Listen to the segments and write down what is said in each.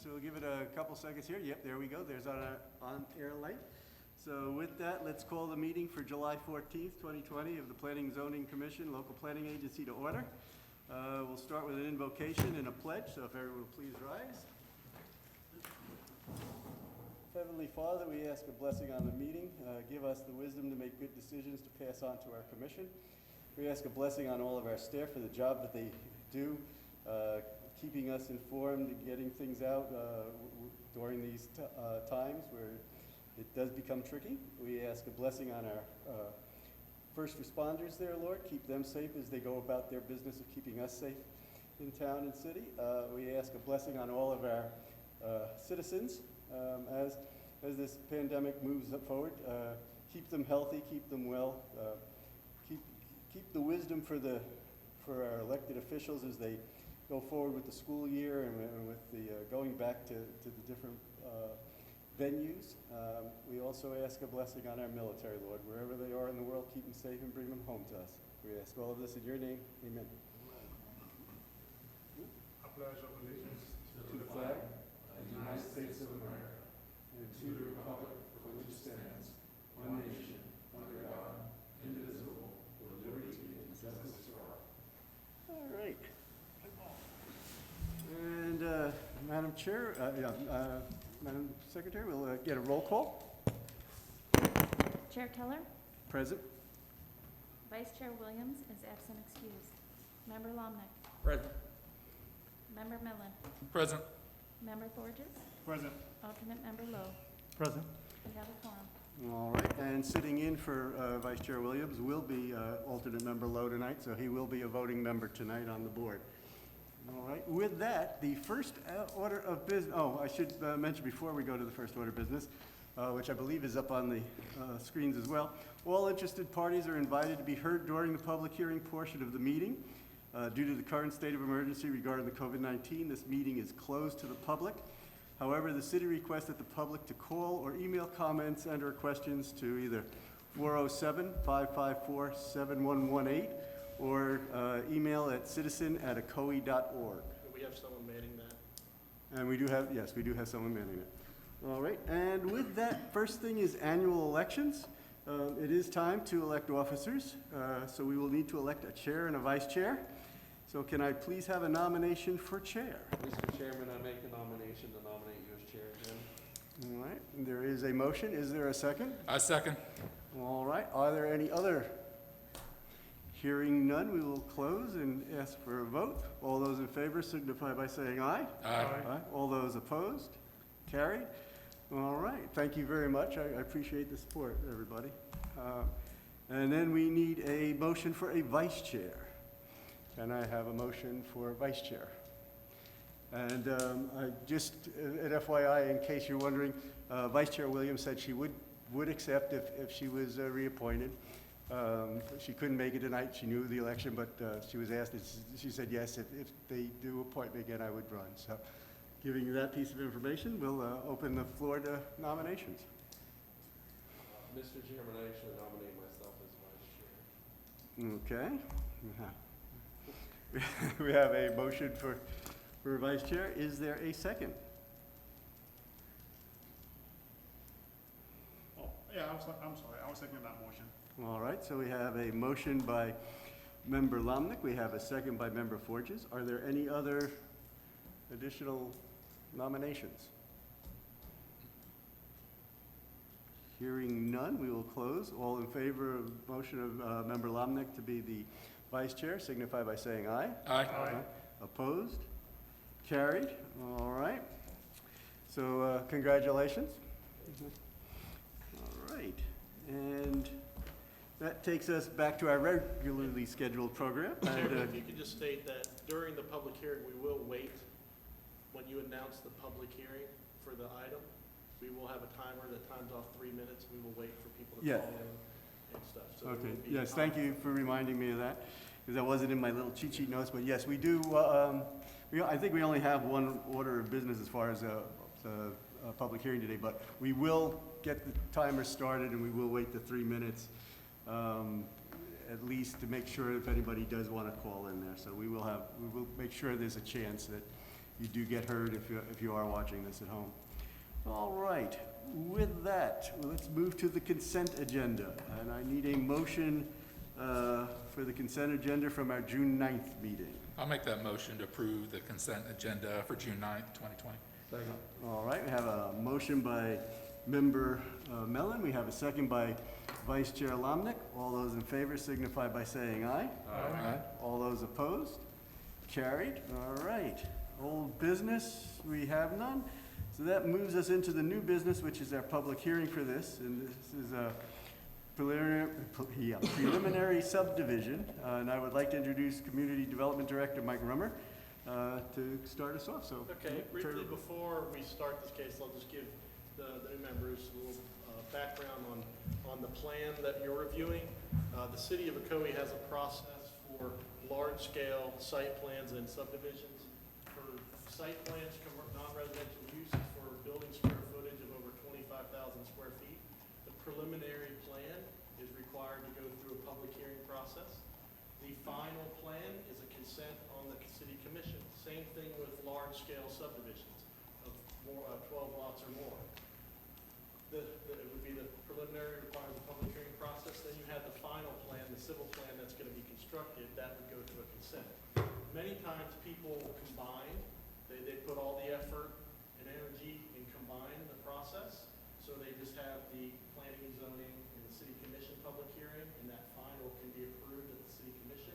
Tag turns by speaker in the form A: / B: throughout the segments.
A: so we'll give it a couple seconds here. Yep, there we go. There's our on-air light. So with that, let's call the meeting for July 14th, 2020 of the Planning and Zoning Commission, local planning agency to order. We'll start with an invocation and a pledge, so if everyone will please rise. Heavenly Father, we ask a blessing on the meeting. Give us the wisdom to make good decisions to pass on to our commission. We ask a blessing on all of our staff for the job that they do, keeping us informed and getting things out during these times where it does become tricky. We ask a blessing on our first responders there, Lord. Keep them safe as they go about their business of keeping us safe in town and city. We ask a blessing on all of our citizens as this pandemic moves forward. Keep them healthy, keep them well, keep the wisdom for our elected officials as they go forward with the school year and with the going back to the different venues. We also ask a blessing on our military, Lord. Wherever they are in the world, keep them safe and bring them home to us. We ask all of this in your name. Amen.
B: I pledge allegiance
A: To the flag of the United States of America and to the republic for which it stands, one nation, under God, indivisible, with liberty and justice for all. All right. And Madam Chair, Madam Secretary, we'll get a roll call.
C: Chair Keller.
A: Present.
C: Vice Chair Williams is absent excused. Member Lomnick.
D: Present.
C: Member Millen.
D: Present.
C: Member Forges.
B: present.
C: Alternate Member Lowe.
B: Present.
C: We have a quorum.
A: All right, and sitting in for Vice Chair Williams will be alternate member Lowe tonight, so he will be a voting member tonight on the board. All right, with that, the first order of business, I should mention before we go to the first order of business, which I believe is up on the screens as well. All interested parties are invited to be heard during the public hearing portion of the meeting. Due to the current state of emergency regarding the COVID-19, this meeting is closed to the public. However, the city requests that the public to call or email comments and or questions to either 407-554-7118 or email at citizen@ocoee.org.
E: We have someone manning that.
A: And we do have someone manning it. All right, and with that, first thing is annual elections. It is time to elect officers, so we will need to elect a chair and a vice chair. So can I please have a nomination for chair?
D: Mr. Chairman, I make a nomination to nominate you as chair again.
A: All right, there is a motion. Is there a second?
D: I second.
A: All right, are there any other? Hearing none, we will close and ask for a vote. All those in favor signify by saying aye.
D: Aye.
A: All those opposed? Carried. All right, thank you very much. I appreciate the support, everybody. And then we need a motion for a vice chair. Can I have a motion for vice chair? And I just, at FYI, in case you're wondering, Vice Chair Williams said she would accept if she was reappointed. She couldn't make it tonight. She knew the election, but she was asked, she said yes, if they do appoint me again, I would run. So giving you that piece of information, we'll open the floor to nominations.
D: Mr. Chairman, I actually nominate myself as vice chair.
A: Okay. We have a motion for vice chair. Is there a second?
B: Oh, yeah, I'm sorry, I was seconding that motion.
A: All right, so we have a motion by Member Lomnick. We have a second by Member Forges. Are there any other additional nominations? Hearing none, we will close. All in favor of the motion of Member Lomnick to be the vice chair, signify by saying aye.
D: Aye.
A: Opposed? Carried. All right. So congratulations. All right. And that takes us back to our regularly scheduled program.
E: Chairman, if you could just state that during the public hearing, we will wait. When you announce the public hearing for the item, we will have a timer that times off 3 minutes. We will wait for people to call in and stuff. So there
A: Okay,
E: will be
A: yes,
E: a
A: thank
E: timer.
A: you for reminding me of that, because that wasn't in my little cheat sheet notes, but yes, we do, I think we only have one order of business as far as a public hearing today, but we will get the timer started and we will wait the 3 minutes, at least to make sure if anybody does want to call in there. So we will make sure there's a chance that you do get heard if you are watching this at home. All right, with that, let's move to the consent agenda. And I need a motion for the consent agenda from our June 9th meeting.
F: I'll make that motion to approve the consent agenda for June 9th, 2020.
D: Second.
A: All right, we have a motion by Member Mellon. We have a second by Vice Chair Lomnick. All those in favor signify by saying aye.
F: Aye.
A: All those opposed? Carried. All right. Old business, we have none. So that moves us into the new business, which is our public hearing for this. And this is a preliminary subdivision. And I would like to introduce Community Development Director Mike Rummer to start us off. So,
E: Okay, briefly before we start this case, I'll just give the new members a little background on the plan that you're reviewing. The city of Ocoee has a process for large-scale site plans and subdivisions. For site plans, non-residential use for building square footage of over 25,000 square feet, the preliminary plan is required to go through a public hearing process. The final plan is a consent on the city commission. Same thing with large-scale subdivisions of 12 lots or more. It would be the preliminary requires a public hearing process. Then you have the final plan, the civil plan that's going to be constructed. That would go to a consent. Many times people combine. They put all the effort and energy in combining the process. So they just have the planning and zoning and the city commission public hearing, and that final can be approved at the city commission.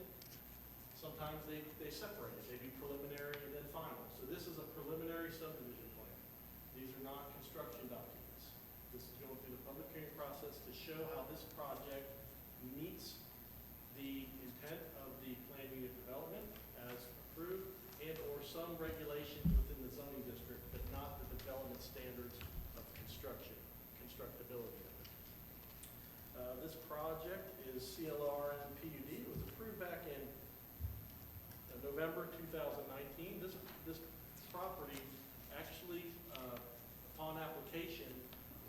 E: Sometimes they separate it. They do preliminary and then final. So this is a preliminary subdivision plan. These are not construction documents. This is going through the public hearing process to show how this project meets the intent of the plan unit development as approved and or some regulations within the zoning district, but not the development standards of constructability. This project is CLR and PUD. It was approved back in November 2019. This property actually, upon application,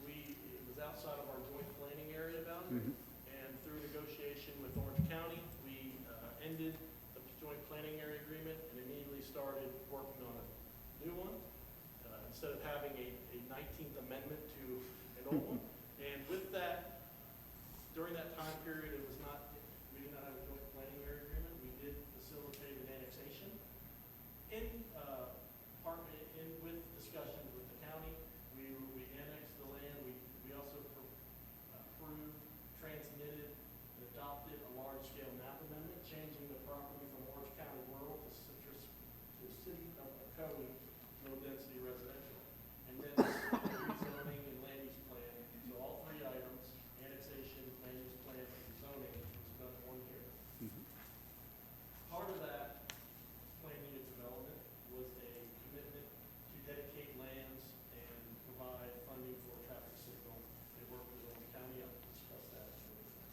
E: it was outside of our joint planning area boundary, and through negotiation with Orange County, we ended the joint planning area agreement and immediately started working on a new one, instead of having a 19th amendment to an old one. And with that, during that time period, we did not have a joint planning area agreement. We did facilitate an annexation with discussions with the county. We annexed the land. We also approved, transmitted, and adopted a large-scale map amendment, changing the property from Orange County rural to city of Ocoee, low-density residential. And then rezoning and land use plan. So all three items, annexation, land use plan, and zoning, was done in 1 year. Part of that plan unit development was a commitment to dedicate lands and provide funding for a traffic signal. They worked with Orange County. I'll discuss that in a little bit.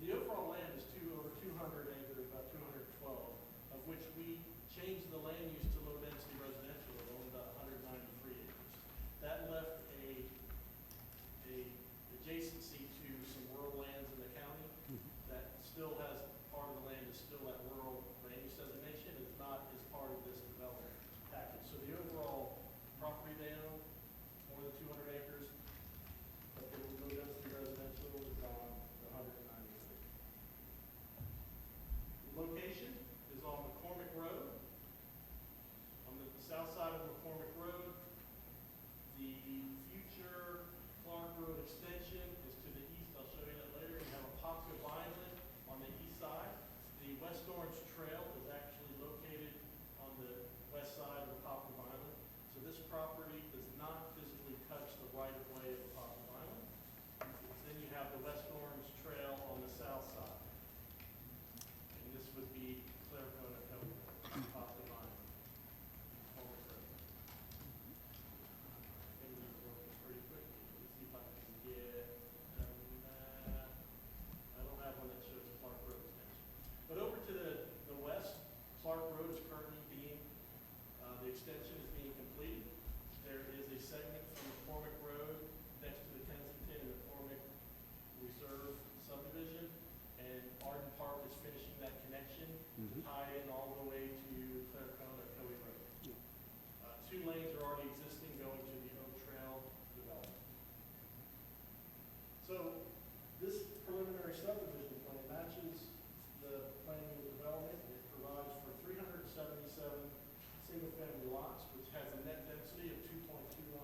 E: The overall land is over 200 acres, about 212, of which we changed the land use to low density residential at only about 193 acres. That left a adjacency to some rural lands in the county that still has part of the land is still at rural land use designation. It's not as part of this development package. So the overall property they own, more than 200 acres, but the low density residential is on the 193. The location is on McCormick Road. On the south side of McCormick Road, the future Clark Road extension is to the east. I'll show you that later. You have a Popka Vineland on the east side. The West Orange Trail is actually located on the west side of the Popka Vineland. So this property does not physically touch the lots, which has a net density of 2.21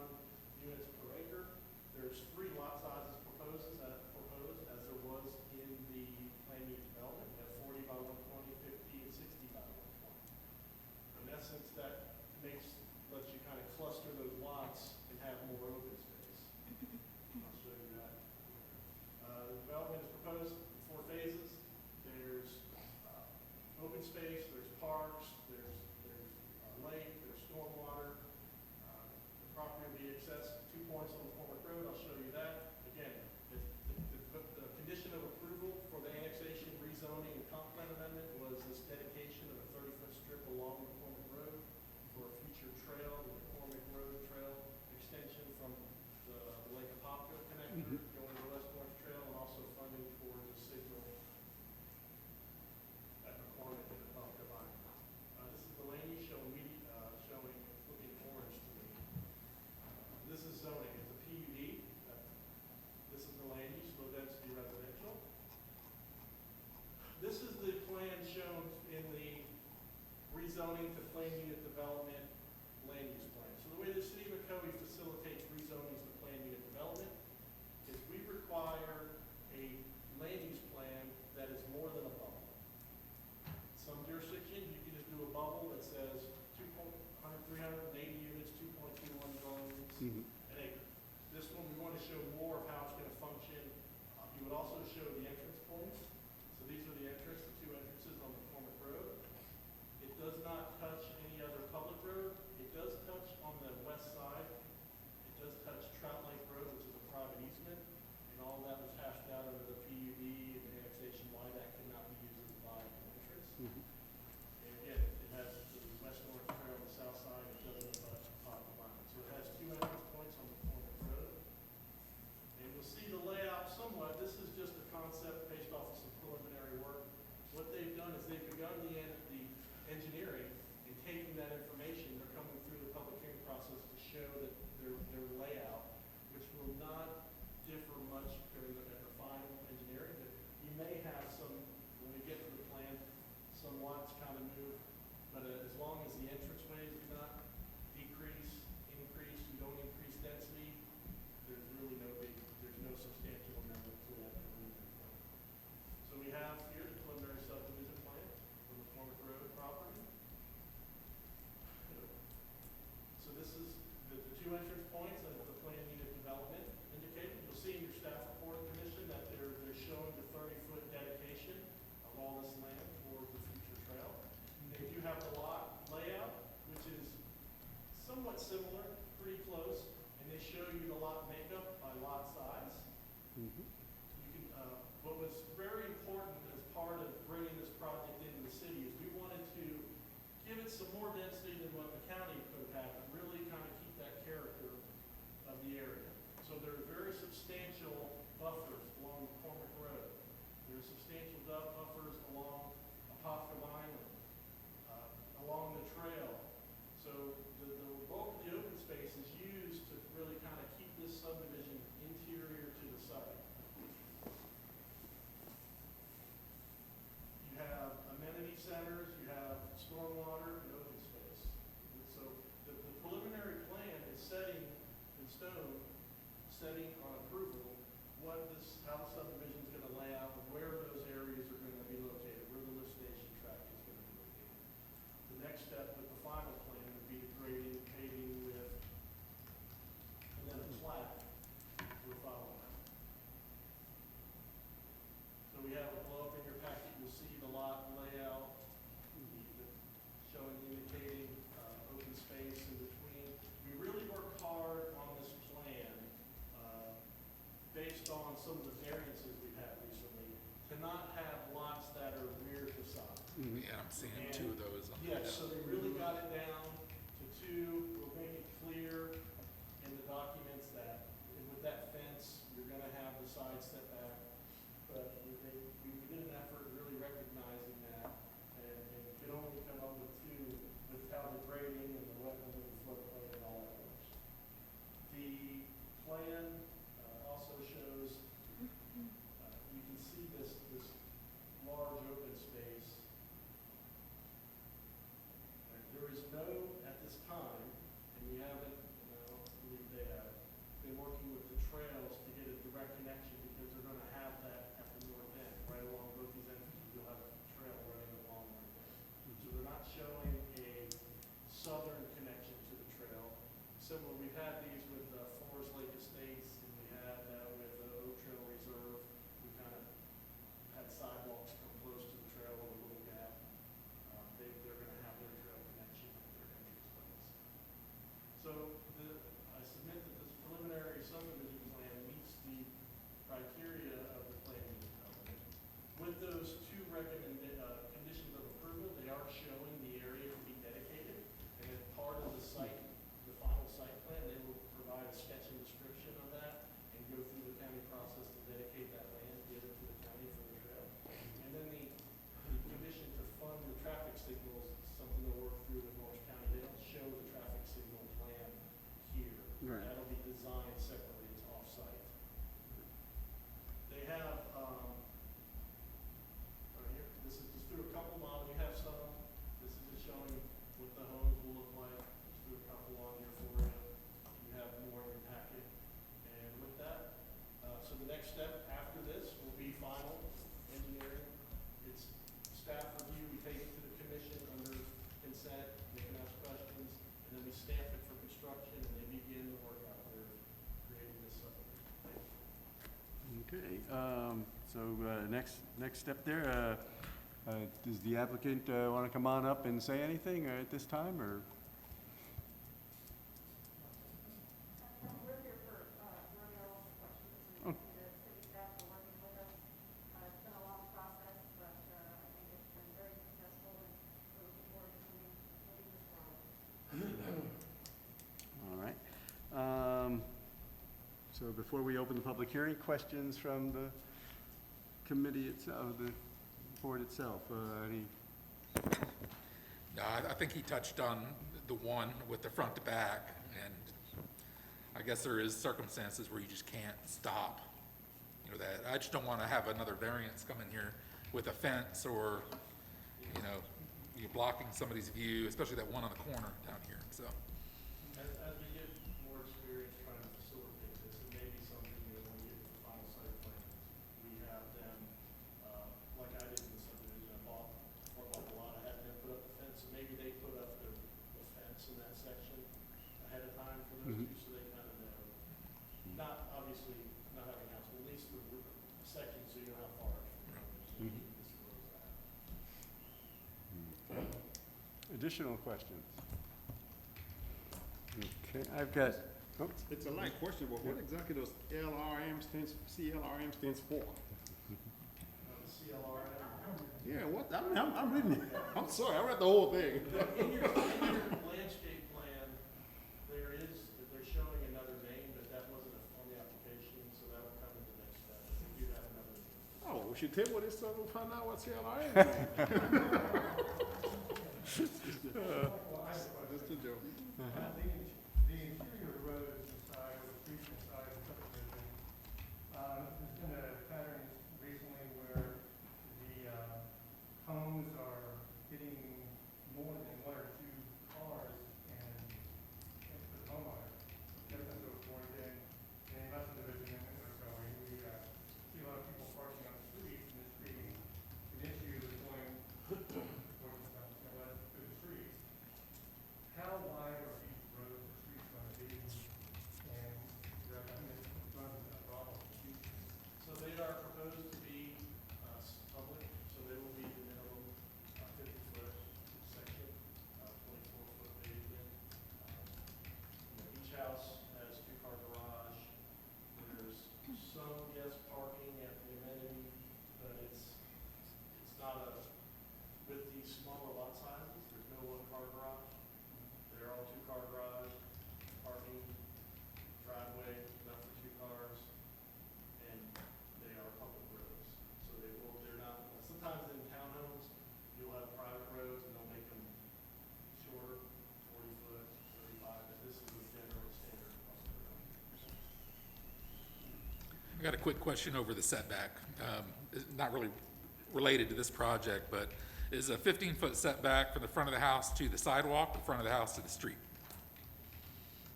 E: units per acre. There's 3 lot sizes proposed, as there was in the plan unit development. We have 40 by 120, 50, and 60 by 120. In essence, that lets you kind of cluster those lots and have more open space. I'll show you that. The development is proposed in 4 phases. There's open space, there's parks, there's lake, there's stormwater. The property will be accessed 2 points on the Cormac Road. I'll show you that. Again, the condition of approval for the annexation, rezoning, and comp plan amendment was this dedication of a 30-foot strip along the Cormac Road for a future trail, the Cormac Road Trail extension from the Lake Apopka connector going to the west-north trail, and also funding towards a signal at McCormick and Apopka Vine. This is Delaney showing looking orange to me. This is zoning. It's a PUD. This is Delaney, low density residential. This is the plan shown in the rezoning to plan unit development land use plan. So the way the city of Ocoee facilitates rezonings to plan unit development is we require a land use plan that is more than a bubble. Some jurisdictions, you can just do a bubble that says 380 units, 2.21 dwellings, an acre. This one, we want to show more of how it's going to function. You would also show the entrance points. So these are the the 2 entrances on the Cormac Road. It does not touch any other public road. It does touch on the west side. It does touch Trout Lake Road, which is a private easement, and all that was hashed out under the PUD and the annexation why that cannot be used as a viable entrance. And again, it has the west-north trail on the south side. It doesn't touch Apopka Vine. So it has 2 entrance points on the Cormac Road. And you'll see the layout somewhat. This is just a concept based off of some preliminary work. What they've done is they've begun the engineering and taking that information. They're coming through the public hearing process to show that their layout, which will not differ much during the final engineering. But you may have some, when we get to the plan, some lots kind of move. But as long as the entrance ways do not decrease, increase, you don't increase density, there's no substantial amendment to that preliminary plan. So we have here the preliminary subdivision plan for the Cormac Road property. So this is the 2 entrance points as the plan unit development indicated. You'll see in your staff report, Commission, that they're showing the 30-foot dedication of all this land for the future trail. They do have the lot layout, which is somewhat similar, pretty close, and they show you the lot makeup by lot size. You can, what was very important as part of bringing this project into the city is we wanted to give it some more density than what the county could have had, but really kind of keep that character of the area. So there are very substantial buffers along the Cormac Road. There are substantial buffers along Apopka Vine, along the trail. So the bulk of the open space is used to really kind of keep this subdivision interior to the site. You have amenity centers, you have stormwater, and open space. And so the preliminary plan is setting in stone, setting on approval, how the subdivision is going to lay out, and where those areas are going to be located, where the lift station track is going to be located. The next step with the final plan would be the grading, paving with, and then a plat will follow that. So we have a blow up in your packet. You'll see the lot layout, showing, indicating open space in between. We really worked hard on this plan based on some of the variances we've had recently to not have lots that are rear to side.
F: Yeah, I'm seeing 2 of those on the
E: Yes, so they really got it down to 2. We'll make it clear in the documents that with that fence, you're going to have the side setback. But we did an effort really recognizing that and could only come up with 2 with how the grading and the wetland and the floodplain and all that works. The plan also shows, you can see this large open space trails to get a direct connection, because they're gonna have that at the north end, right along both these entrances, you'll have a trail running along right there. So they're not showing a southern connection to the trail. Similar, we've had these with Forest Lake Estates, and we had that with Oak Trail Reserve. We kind of had sidewalks come close to the trail with a little gap. They're gonna have their trail connection at their entrance points. So I submit that this preliminary subdivision plan meets the criteria of the planning development. With those two conditions of approval, they are showing the area to be dedicated, and as part of the site, the final site plan, they will provide a sketch and description of that and go through the county process to dedicate that land, give it to the county for the trail. And then the commission to fund the traffic signals is something to work through with Orange County. They don't show the traffic signal plan here.
A: Right.
E: That'll be designed separately, it's off-site. They have, right here, this is just through a couple models, you have some, this is just showing what the homes will look like, just through a couple on here for you. You have more in your packet. And with that, so the next step after this will be final engineering. It's staff review, we take it to the commission under consent, they can ask questions, and then we stamp it for construction, and they begin the work out there, creating this subdivision.
A: Okay, so next step there, does the applicant want to come on up and say anything at this time, or?
G: We're here for, your questions,
A: Oh.
G: and the city staff are working with us. It's been a long process, but, I think it's been very successful, and we're looking forward to moving this forward.
A: All right. So before we open the public hearing, questions from the committee itself, the board itself? Any?
F: No, I think he touched on the one with the front to back, and I guess there is circumstances where you just can't stop, you know, that. I just don't want to have another variance come in here with a fence or, you know, you blocking somebody's view, especially that one on the corner down here, so.
E: As we get more experience trying to facilitate this, it may be something, you know, when we get to the final site plans, we have them, like I did in the subdivision, I bought a lot, I had them put up the fence, so maybe they put up the fence in that section ahead of time for those
A: Mhm.
E: two, so they kind of know. Not, obviously, not having a house, but at least the section, so you know how far it's from the road, so you
A: Mhm.
E: can disclose that.
A: Additional questions? Okay, I've got, oh,
B: It's a light question, but what exactly does CLRM stands for?
E: CLRM.
B: Yeah, what, I'm reading it. I'm sorry, I read the whole thing.
E: In your landscape plan, they're showing another name, but that wasn't on the application, so that will come in the next step. I think you have another name.
B: Oh, we should table this so we'll find out what CLRM is. Just a joke.
H: The interior roads inside, or the streets inside the subdivision, there's been a pattern recently where the homes are getting more than one or two cars and for the homeowner. Just and so forth, and in my subdivision in Ocoee, we see a lot of people parking on the streets, and it's creating an issue with going towards through the streets. How wide are these roads or streets going to be? And I think it runs into a problem in the future.
E: So they are proposed to be public, so they will be the minimum 50-foot section, 24-foot pavement. Each house has two-car garage. There's some guest parking at the amenity, but it's not with these smaller lot sizes, there's no one-car garage. They're all two-car garage, parking, driveway, enough for two cars, and they are public roads. So they're not, sometimes in townhomes, you'll have private roads and they'll make them shorter, 40 foot, 35, but this is a general standard public road.
F: I got a quick question over the setback. It's not really related to this project, but is a 15-foot setback from the front of the house to the sidewalk, or front of the house to the street?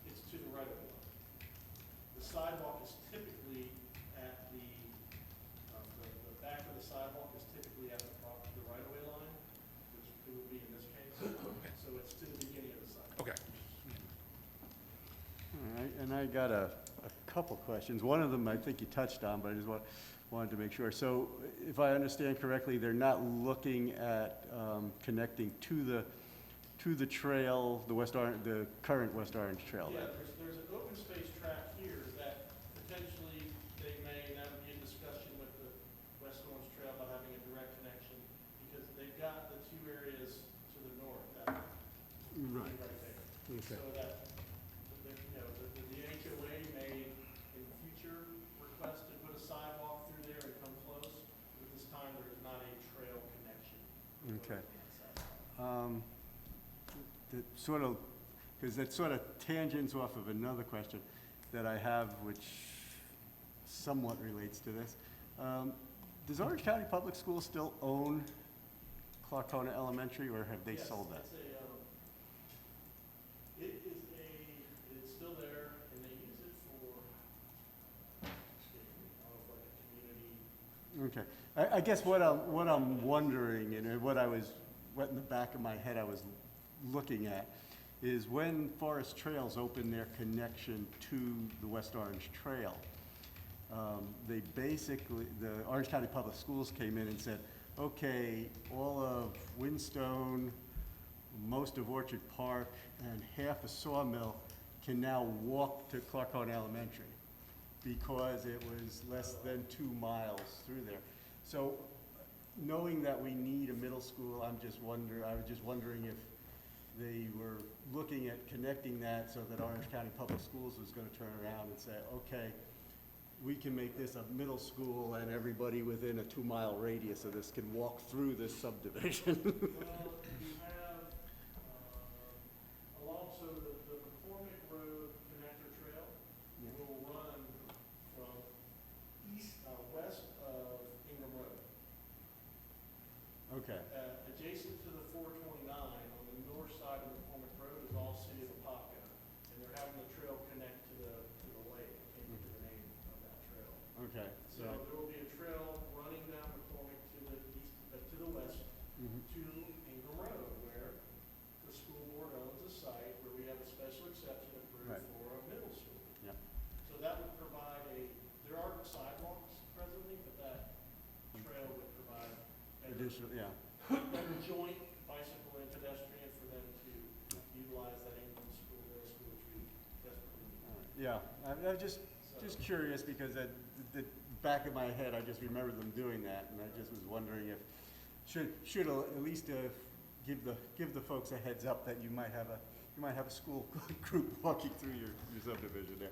E: It's to the right of way. The sidewalk is
A: And I got a couple questions. One of them I think you touched on, but I just wanted to make sure. So if I understand correctly, they're not looking at connecting to the trail, the current West Orange Trail
E: Yeah,
A: then?
E: there's an open space track here that potentially they may now be in discussion with the West Orange Trail about having a direct connection, because they've got the two areas to the north, that
A: Right.
E: right there.
A: Okay.
E: So that, the HOA may, in the future, request to put a sidewalk through there and come close, but this time there is not a trail connection.
A: Okay. That sort of, because that sort of tangents off of another question that I have, which somewhat relates to this. Does Orange County Public Schools still own Clarkona Elementary, or have they
E: Yes,
A: sold that?
E: It's still there, and they use it for, like a community.
A: Okay. I guess what I'm wondering, and what in the back of my head I was looking at, is when Forest Trails opened their connection to the West Orange Trail, they basically, the Orange County Public Schools came in and said, okay, all of Whinstone, most of Orchard Park, and half of Sawmill can now walk to Clarkona Elementary, because it was less than 2 miles through there. So, knowing that we need a middle school, I was just wondering if they were looking at connecting that so that Orange County Public Schools was gonna turn around and say, okay, we can make this a middle school, and everybody within a 2-mile radius of this can walk through this subdivision.
E: Well, you have, so the McCormick Road Connector Trail will run from west of Ingham Road.
A: Okay,
E: Adjacent to the 429, on the north side of McCormick Road is all city of Apopka, and they're having the trail connect to the lake. I can't think of the name of that trail.
A: okay.
E: So there will be a trail running down McCormick to the east, to the west,
A: Mhm.
E: to Ingham Road, where the school board owns a site where we have a special exception approved
A: Right.
E: for a middle school.
A: Yeah.
E: So that would provide there are sidewalks presently, but that trail would provide
A: Additional, yeah.
E: better joint bicycle and pedestrian for them to utilize that Ingham school, middle school, which we desperately need.
A: All right. Yeah, I'm just curious, because at the back of my head, I just remember them doing that, and I just was wondering if, should at least give the folks a heads up that you might have a school group walking through your subdivision there.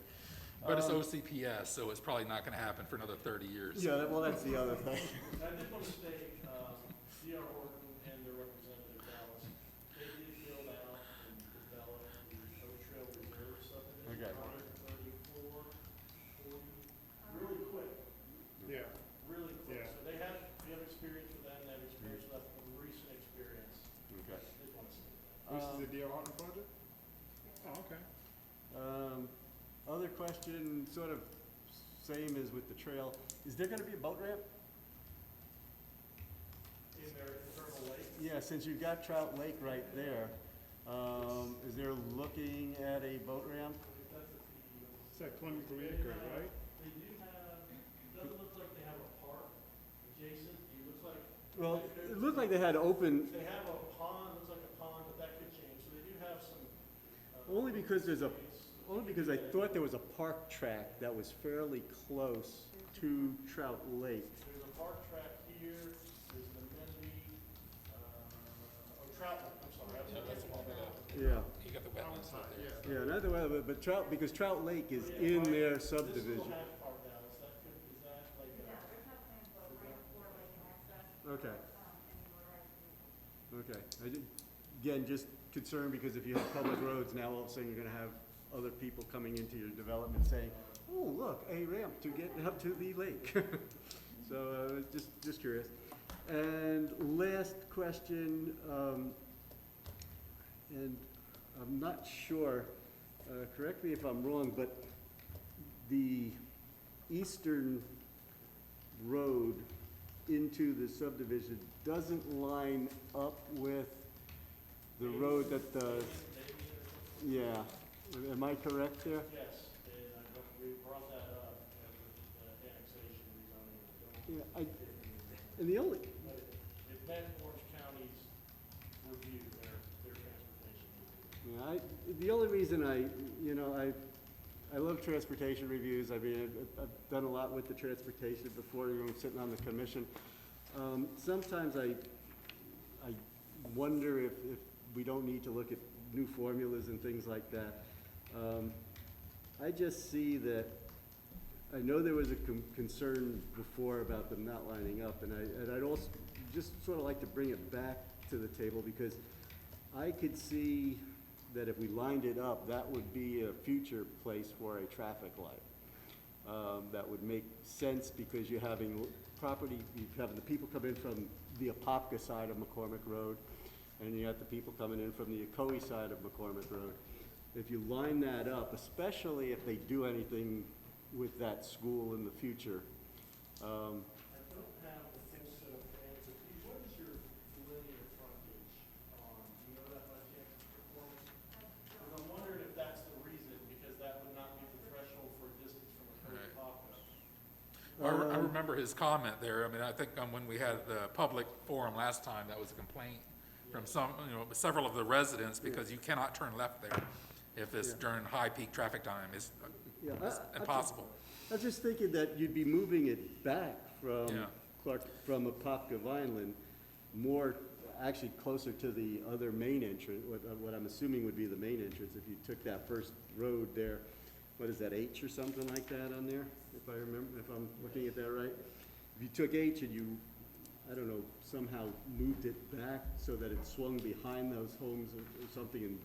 F: But it's OCPS, so it's probably not gonna happen for another 30 years.
A: Yeah, well, that's the other thing.
E: I just want to state, D.R. Horton and their representative Dallas, they did build out and develop the Oak Trail Reserve subdivision,
A: Okay.
E: 134, 40, really quick,
B: Yeah,
E: really quick.
B: Yeah.
E: So we have experience with them, they have experience with us, recent experience.
A: Okay.
E: Did want to state that.
B: this is the D.R. Horton project? Oh, okay.
A: Other question, sort of same as with the trail, is there gonna be a boat ramp?
E: In their internal lake,
A: Yeah, since you've got Trout Lake right there, is there looking at a boat ramp?
E: that's a
B: It's at 23 acres, right?
E: They do have, it doesn't look like they have a park adjacent, it looks like.
A: Well, it looked like they had open,
E: They have a pond, looks like a pond, but that could change, so they do have some.
A: only because
E: space.
A: I thought there was a park track that was fairly close to Trout Lake.
E: There's a park track here, there's an amenity, Trout Lake, I'm sorry, that's the one.
A: Yeah,
F: You got the wetlands out there.
B: Yeah.
A: yeah, not the well, but because Trout Lake is in their
E: This
A: subdivision.
E: will have park Dallas, is that like a?
G: Yeah, there's no plan for ramp or lake access.
A: Okay,
G: Anywhere right.
A: okay. Again, just concerned because if you have public roads, now all of a sudden you're gonna have other people coming into your development saying, oh, look, a ramp to get up to the lake. So, just curious. And last question, and I'm not sure, correct me if I'm wrong, but the eastern road into the subdivision doesn't line up with the road that the, yeah, am I correct there?
E: Yes, we brought that up as the annexation rezoning.
A: Yeah, and the only,
E: But it met Orange County's review, their transportation review.
A: yeah, the only reason I love transportation reviews. I mean, I've done a lot with the transportation before, sitting on the commission. Sometimes I wonder if we don't need to look at new formulas and things like that. I just see that, I know there was a concern before about them not lining up, and I'd also just sort of like to bring it back to the table, because I could see that if we lined it up, that would be a future place for a traffic light. That would make sense, because you're having the people come in from the Apopka side of McCormick Road, and you got the people coming in from the Ocoee side of McCormick Road. If you line that up, especially if they do anything with that school in the future,
E: I don't have the full set of plans, but what is your linear frontage on, do you know that by chance, performance? Because I'm wondering if that's the reason, because that would not meet the threshold for distance from a curb to
F: I remember his comment there. I mean, I think when we had the public forum last time, that was a complaint from several of the residents, because you cannot turn left there if it's during high peak traffic time. It's impossible.
A: I was just thinking that you'd be moving it back from
F: Yeah.
A: from Apopka Vineland, more actually closer to the other main entrance, what I'm assuming would be the main entrance, if you took that first road there. What is that, H or something like that on there, if I remember, if I'm looking at that right? If you took H and you, I don't know, somehow moved it back so that it swung behind those homes or something,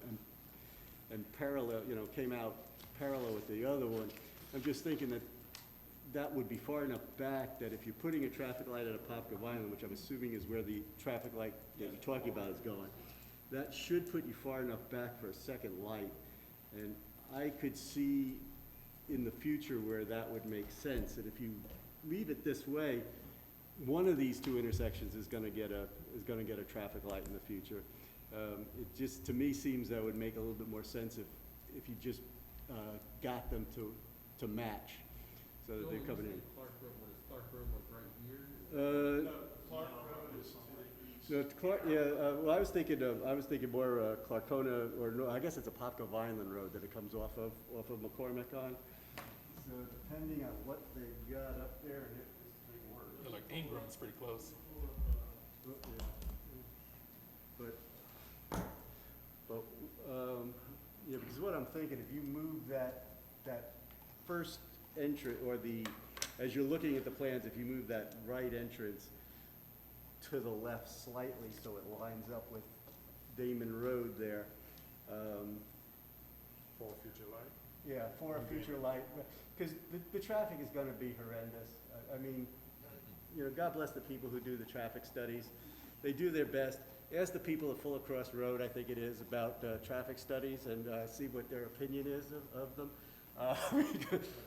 A: and parallel, came out parallel with the other one, I'm just thinking that would be far enough back that if you're putting a traffic light at Apopka Vineland, which I'm assuming is where the traffic light that you're talking about is going, that should put you far enough back for a second light. And I could see in the future where that would make sense, that if you leave it this way, one of these two intersections is gonna get a traffic light in the future. It just, to me, seems that would make a little bit more sense if you just got them to match, so that they're coming in.
D: Clark Road was right here?
E: Clark Road is to the east.
A: No, well, I was thinking more Clarkona, or no, I guess it's Apopka Vineland Road that it comes off of McCormick on. So depending on what they got up there, and if this thing works.
F: Like Ingram's pretty close.
A: Yeah, because what I'm thinking, if you move that first entrance, or as you're looking at the plans, if you move that right entrance to the left slightly so it lines up with Damon Road there.
B: For a future light?
A: Yeah, for a future light, because the traffic is gonna be horrendous. I mean, God bless the people who do the traffic studies. They do their best. Ask the people at Fuller Cross Road, I think it is, about traffic studies, and see what their opinion is of them.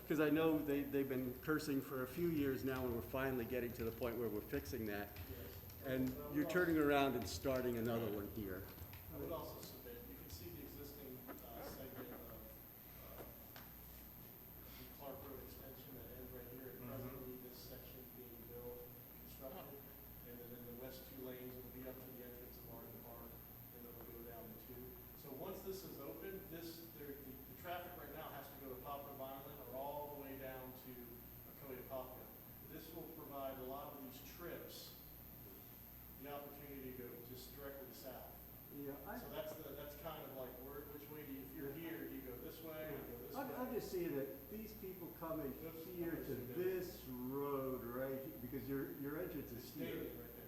A: Because I know they've been cursing for a few years now, and we're finally getting to the point where we're fixing that. And you're turning around and starting another one here.
E: I would also submit, you can see the existing segment of the Clark Road extension that ends right here. And presently, this section being built, constructed, and then in the west two lanes will be up to the entrance of Martin Park, and then it'll go down to two. So once this is open, the traffic right now has to go to Apopka Vineland or all the way down to Ocoee Apopka. This will provide a lot of these trips the opportunity to go just directly south.
A: Yeah,
E: So that's kind of like, which way if you're here, do you go this way or you go this way?
A: I'm just seeing that these people coming here to this road right here, because your entrance is
E: It's
A: here.
E: Daly right there.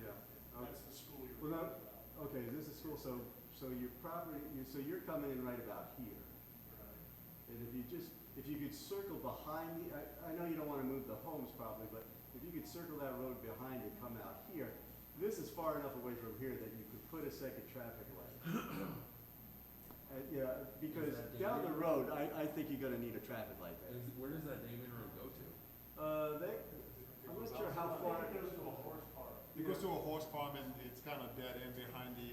A: Yeah.
E: That's the school you
A: Well,
E: were
A: now,
E: talking about.
A: okay, this is school, so your property, so you're coming in right about here.
E: Right.
A: And if you could circle behind I know you don't wanna move the homes probably, but if you could circle that road behind and come out here, this is far enough away from here that you could put a second traffic light. Yeah, because down the road, I think you're gonna need a traffic light there.
D: Where does that Damon Road go to?
A: I'm not sure how far.
E: It goes to a horse park.
B: It goes to a horse farm, and it's kind of dead end behind the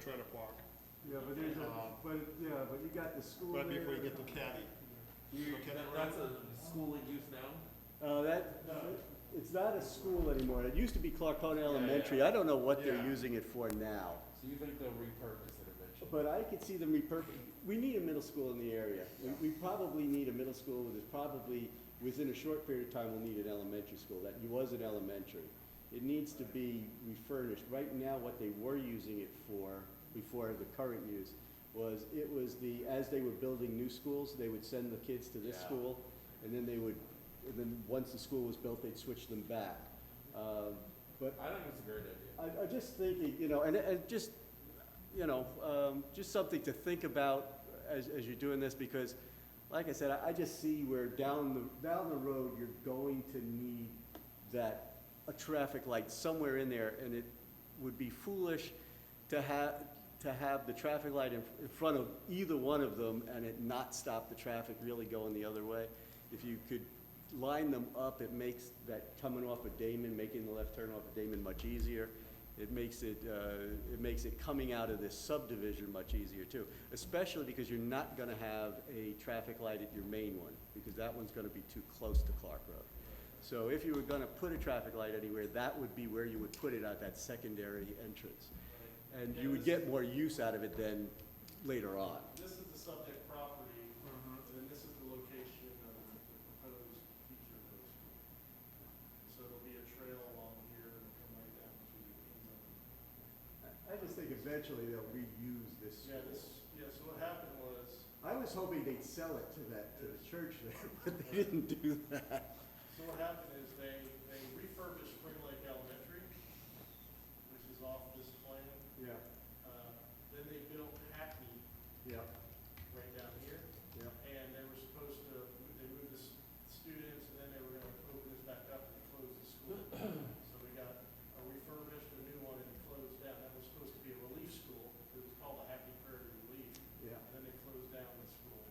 B: trailer park.
A: Yeah, but but you got the school
B: Right
A: there.
B: before you get to Caddy.
D: That's a school in use now?
A: It's not a school anymore. It used to be Clarkona Elementary. I don't know what they're
B: Yeah.
A: using it for now.
D: So you think they'll repurpose it eventually?
A: But I could see them we need a middle school in the area. We probably need a middle school. There's probably, within a short period of time, we'll need an elementary school. That was an elementary. It needs to be refurnished. Right now, what they were using it for, before the current use, was as they were building new schools, they would send the kids to this
D: Yeah.
A: school, and then once the school was built, they'd switch them back. But
D: I think it's a great idea.
A: I just thinking, and just, just something to think about as you're doing this, because, like I said, I just see where down the road, you're going to need a traffic light somewhere in there, and it would be foolish to have the traffic light in front of either one of them and it not stop the traffic really going the other way. If you could line them up, it makes that coming off of Damon, making the left turn off of Damon much easier. It makes it coming out of this subdivision much easier too, especially because you're not gonna have a traffic light at your main one, because that one's gonna be too close to Clark Road. So if you were gonna put a traffic light anywhere, that would be where you would put it at that secondary entrance. And you would get more use out of it than later on.
E: This is the subject property, and then this is the location of the proposed future middle school. So there'll be a trail along here and come right down to the end zone.
A: I just think eventually they'll reuse this school.
E: So what happened was,
A: I was hoping they'd sell it to the church there, but they didn't do that.
E: so what happened is they refurbished Spring Lake Elementary, which is off this plan.
A: Yeah,
E: Then they built Hackney
A: yeah,
E: right down here.
A: yeah.
E: And they were supposed to, they moved the students, and then they were gonna open this back up and close the school. So we got a refurbished, a new one, and it closed down. That was supposed to be a relief school. It was called the Happy Prairie Relief.
A: Yeah.
E: And then they closed down the school.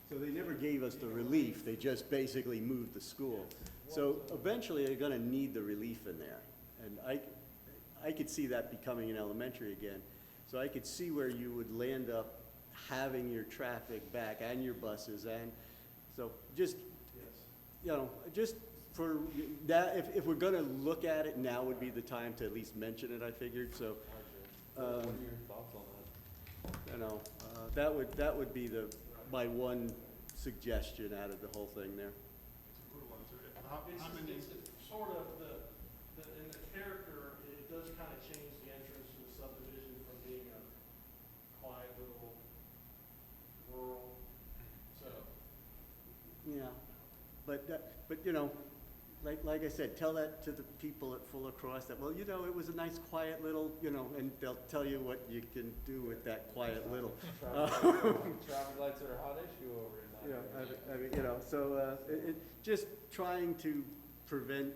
A: So they never gave us the relief, they just basically moved the school. So eventually they're gonna need the relief in there. And I could see that becoming an elementary again. So I could see where you would land up having your traffic back and your buses, and so just, just for that, if we're gonna look at it, now would be the time to at least mention it, I figured, so.
D: What are your thoughts on that?
A: That would be my one suggestion out of the whole thing there.
E: It's sort of in the character, it does kind of change the entrance to the subdivision from being a quiet little rural, so.
A: Yeah, but like I said, tell that to the people at Fuller Cross that, well, it was a nice quiet little, and they'll tell you what you can do with that quiet little.
D: Traffic lights are a hot issue over in that area.
A: So just trying to prevent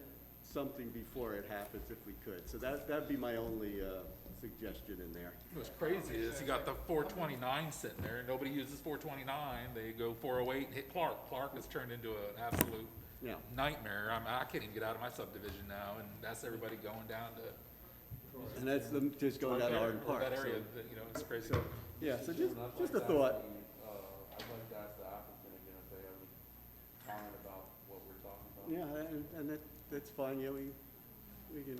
A: something before it happens if we could. So that'd be my only suggestion in there.
F: What's crazy is you got the 429 sitting there, and nobody uses 429. They go 408 and hit Clark. Clark has turned into an absolute
A: Yeah.
F: nightmare. I can't even get out of my subdivision now, and that's everybody going down to.
A: And that's them just going down to Arden Park.
F: That
A: so-
F: area, it's crazy.
A: So, yeah, so
D: I'd
A: just
D: like
A: a
D: to ask
A: thought.
D: I'd like to ask the applicant again if they have any comment about what we're talking about.
A: Yeah, and that's fine, yeah, we can,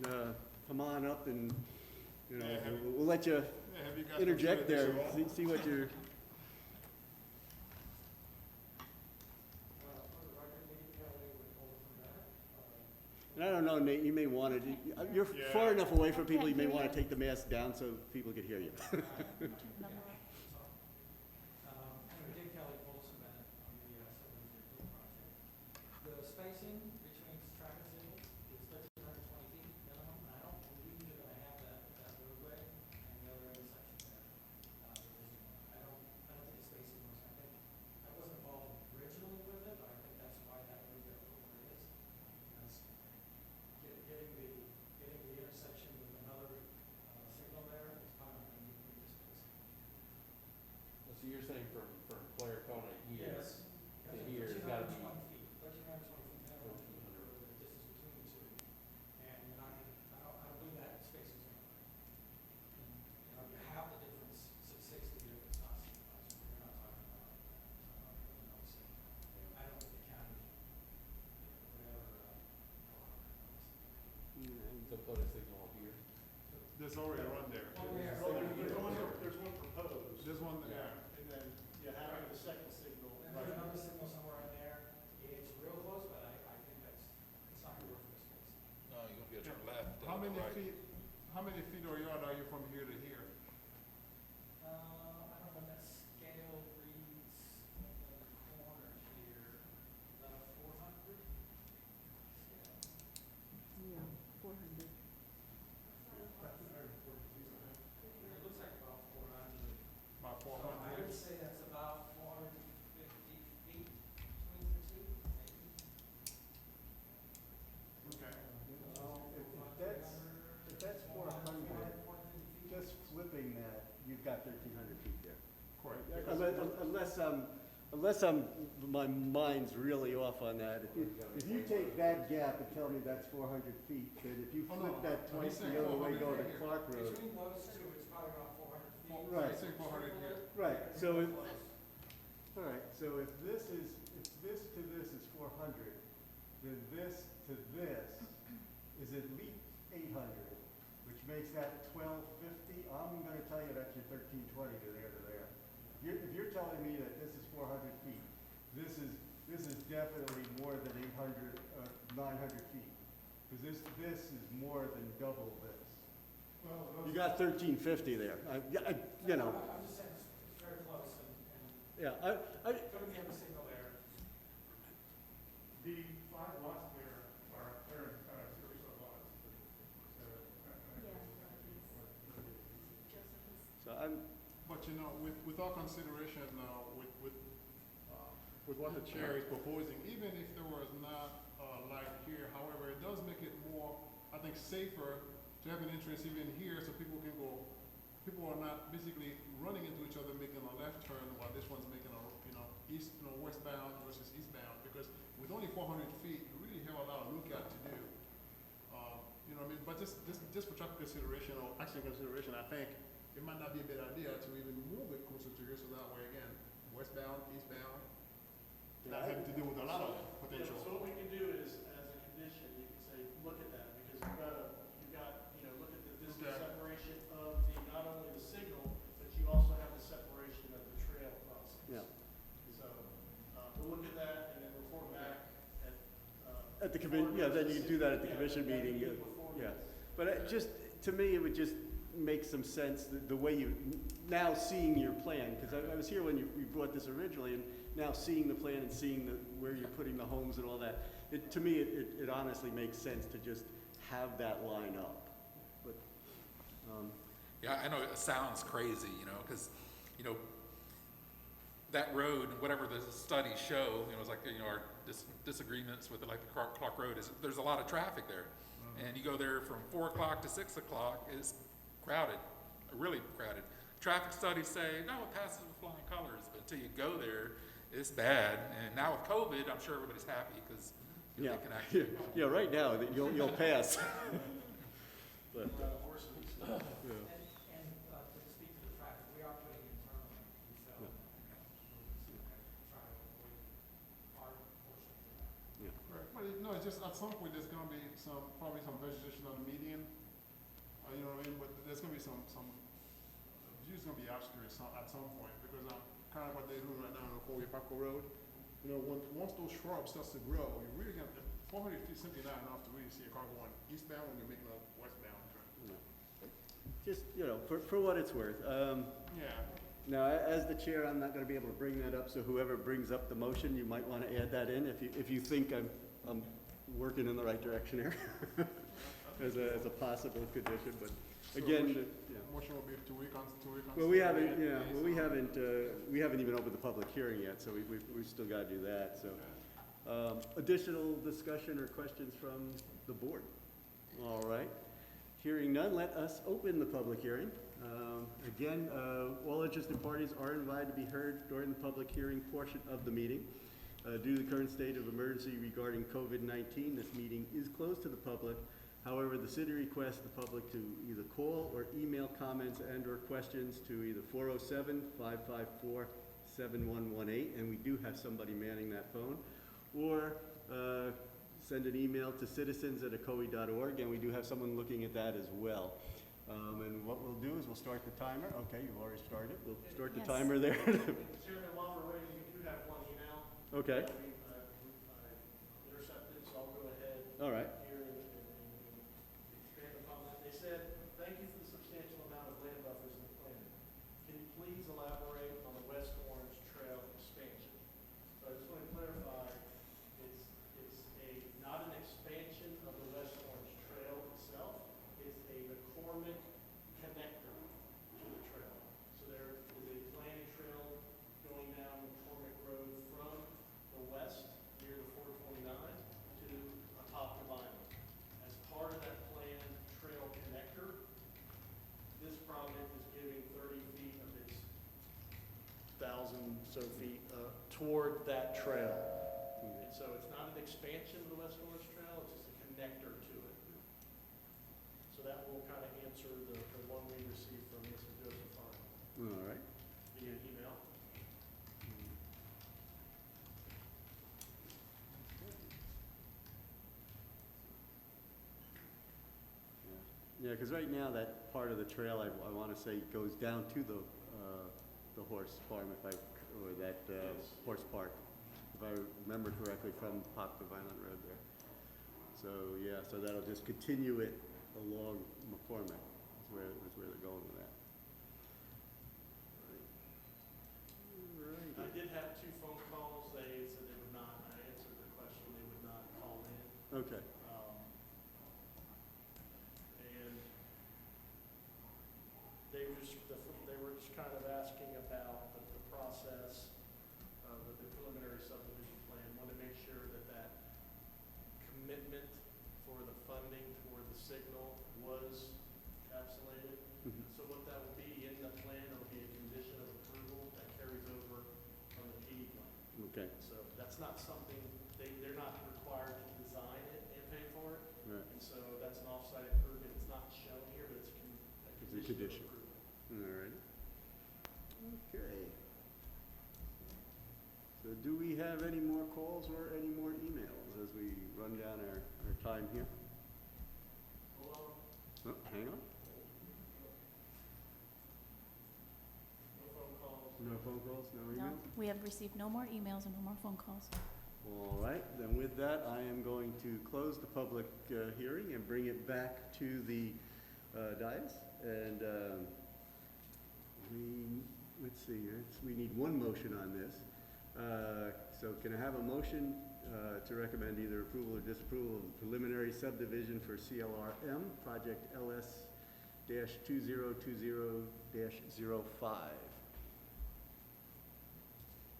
A: come on up and, we'll let you
B: Have you guys
A: interject there,
B: considered this at all?
A: see what you're,
H: For the record, Nate Kelly with Olson Bennett.
A: and I don't know, Nate, you may want to, you're
B: Yeah.
A: far enough away from people, you may want to take the mask down so people can hear you.
H: Anyway, Dave Kelly, Olson Bennett, on the Subdivision Appeal Project. The spacing between traffic signals is 1,320 feet minimum, and I don't believe you're gonna have that roadway and the other intersection there. I don't think the spacing was, I think, I wasn't involved originally with it, but I think that's why that road got put where it is. Because getting the intersection with another signal there is probably not gonna meet the spacing.
D: So you're saying from Clarkona here?
H: Yes.
D: To here, it's gotta be
H: 1,320 feet, 1,320 feet minimum,
D: 1,300.
H: the distance between the two. And you're not gonna, I don't believe that space is gonna work. You have the difference, 660 difference, not 6,000, you're not talking about that. So I don't really know,
D: put a signal here.
B: There's already one there.
E: There's one proposed,
B: There's one there.
E: and then you have the second signal.
I: And there's another signal somewhere in there. It's real close, but I think it's not gonna work for this case.
F: No, you're gonna be able to turn left.
B: How many
F: right.
B: how many feet or yard are you from here to here?
I: I don't know what that scale reads in the corner here, about 400?
C: Yeah, 400.
I: It looks like about 400.
B: About
I: So I
B: 400?
I: would say that's about 450 feet between the two, maybe.
B: Okay.
A: If that's 400, just flipping that, you've got 1,300 feet there.
B: Correct.
A: Unless my mind's really off on that. If you take that gap and tell me that's 400 feet, then if you
B: Oh, no,
A: flip that
B: he's
A: twice
B: saying
A: the other way
B: 400
A: going to
B: right here.
A: Clark Road.
I: Between those two, it's probably about 400 feet.
A: Right.
B: I say 400 here.
A: Right, so if,
I: Close.
A: all right, so if this to this is 400, then this to this is at least 800, which makes that 1,250. I'm gonna tell you that's your 1,320 to there to there. If you're telling me that this is 400 feet, this is definitely more than 800, 900 feet. Because this is more than double this.
H: Well,
A: You got 1,350 there. You know,
I: I'm just saying it's very close and
A: yeah,
I: couldn't be every signal there.
H: the 5 lots there are series of lots. So,
C: Yeah.
A: so I'm,
B: But you know, with our consideration now, with what the chair is proposing, even if there was not light here, however, it does make it more, I think, safer to have an entrance even here so people can go, people are not basically running into each other making a left turn while this one's making a, westbound versus eastbound, because with only 400 feet, you really have a lot of lookout to do. You know what I mean? But just for traffic consideration or action consideration, I think it might not be a bad idea to even move it closer to here so that way, again, westbound, eastbound, not having to deal with a lot of
E: Yeah,
B: potential.
E: so what we can do is, as a condition, you can say, look at that, because look at the distance
B: Okay.
E: separation of not only the signal, but you also have the separation of the trail crossings.
A: yeah.
E: So, we'll look at that and then report back at.
A: At the commission, yeah, then you can do that at the commission meeting, yeah. But to me, it would just make some sense, the way you, now seeing your plan, because I was here when you brought this originally, and now seeing the plan and seeing where you're putting the homes and all that, to me, it honestly makes sense to just have that line up. But,
F: Yeah, I know it sounds crazy, because, that road, whatever the studies show, it's like, our disagreements with like the Clark Road is, there's a lot of traffic there. And you go there from 4 o'clock to 6 o'clock, it's crowded, really crowded. Traffic studies say, no, it passes with flying colors, but until you go there, it's bad. And now with COVID, I'm sure everybody's happy, because
A: yeah,
F: they can actually.
A: yeah, right now, you'll pass. But,
I: And to speak to the traffic, we are putting in turn lanes, so
A: Yeah.
I: try to avoid our portion of that.
A: yeah.
B: Right, but no, it's just at some point, there's gonna be probably some vegetation on the median, you know what I mean, but there's gonna be some view's gonna be obscure at some point, because kind of what they're doing right now on Ocoee Road, once those shrubs starts to grow, you really got, 400 feet simply not enough to really see a car going eastbound when you're making a westbound turn.
A: Just, for what it's worth.
B: Yeah,
A: Now, as the chair, I'm not gonna be able to bring that up, so whoever brings up the motion, you might wanna add that in, if you think I'm working in the right direction here, as a possible condition, but again, yeah.
B: motion will be to recon.
A: Well, we haven't even opened the public hearing yet, so we've still gotta do that, so. Additional discussion or questions from the board? All right. Hearing none, let us open the public hearing. Again, all interested parties are invited to be heard during the public hearing portion of the meeting. Due to the current state of emergency regarding COVID-19, this meeting is closed to the public. However, the city requests the public to either call or email comments and/or questions to either 407-554-7118, and we do have somebody manning that phone, or send an email to citizens@ocoee.org, and we do have someone looking at that as well. And what we'll do is we'll start the timer. Okay, you've already started. We'll start the
C: Yes.
A: timer there.
E: Chairman, while we're waiting, we do have one email.
A: Okay,
E: I intercepted, so I'll go ahead
A: all right.
E: here and expand upon that. They said, thank you for the substantial amount of land buffers in the plan. Can you please elaborate on the West Orange Trail expansion? So I just want to clarify, it's not an expansion of the West Orange Trail itself. It's a McCormick connector to the trail. So there is a planned trail going down McCormick Road from the west near the 429 to atop the vinyl. As part of that planned trail connector, this project is giving 30 feet of its 1,000 so feet toward that trail. And so it's not an expansion of the West Orange Trail, it's just a connector to it. So that will kind of answer the one we received from Mr. Joseph Hart
A: All right.
E: via email.
A: Yeah, because right now that part of the trail, I want to say, goes down to the horse farm, or that
E: Yes.
A: horse park, if I remember correctly, from Pop to Vineland Road there. So, yeah, so that'll just continue it along McCormick, is where they're going with that. Right.
E: I did have 2 phone calls. They said they would not, I answered the question, they would not call in.
A: Okay,
E: And they were just kind of asking about the process of the preliminary subdivision plan. Want to make sure that commitment for the funding toward the signal was encapsulated.
A: Mhm.
E: So what that will be in the plan, will be a condition of approval that carries over from the PD plan.
A: okay,
E: So that's not something, they're not required to design it and pay for it.
A: right,
E: And so that's an off-site improvement. It's not shown here, but it's a
A: It's a
E: condition
A: condition.
E: of approval.
A: all right. Okay. So do we have any more calls or any more emails as we run down our time here?
E: Hold on.
A: Oh, hang on.
E: No phone calls.
A: No phone calls, no
C: No,
A: emails?
C: we have received no more emails and no more phone calls.
A: All right, then with that, I am going to close the public hearing and bring it back to the dais. And let's see, we need one motion on this. So can I have a motion to recommend either approval or disapproval of the preliminary subdivision for CLRM, project LS-2020-05?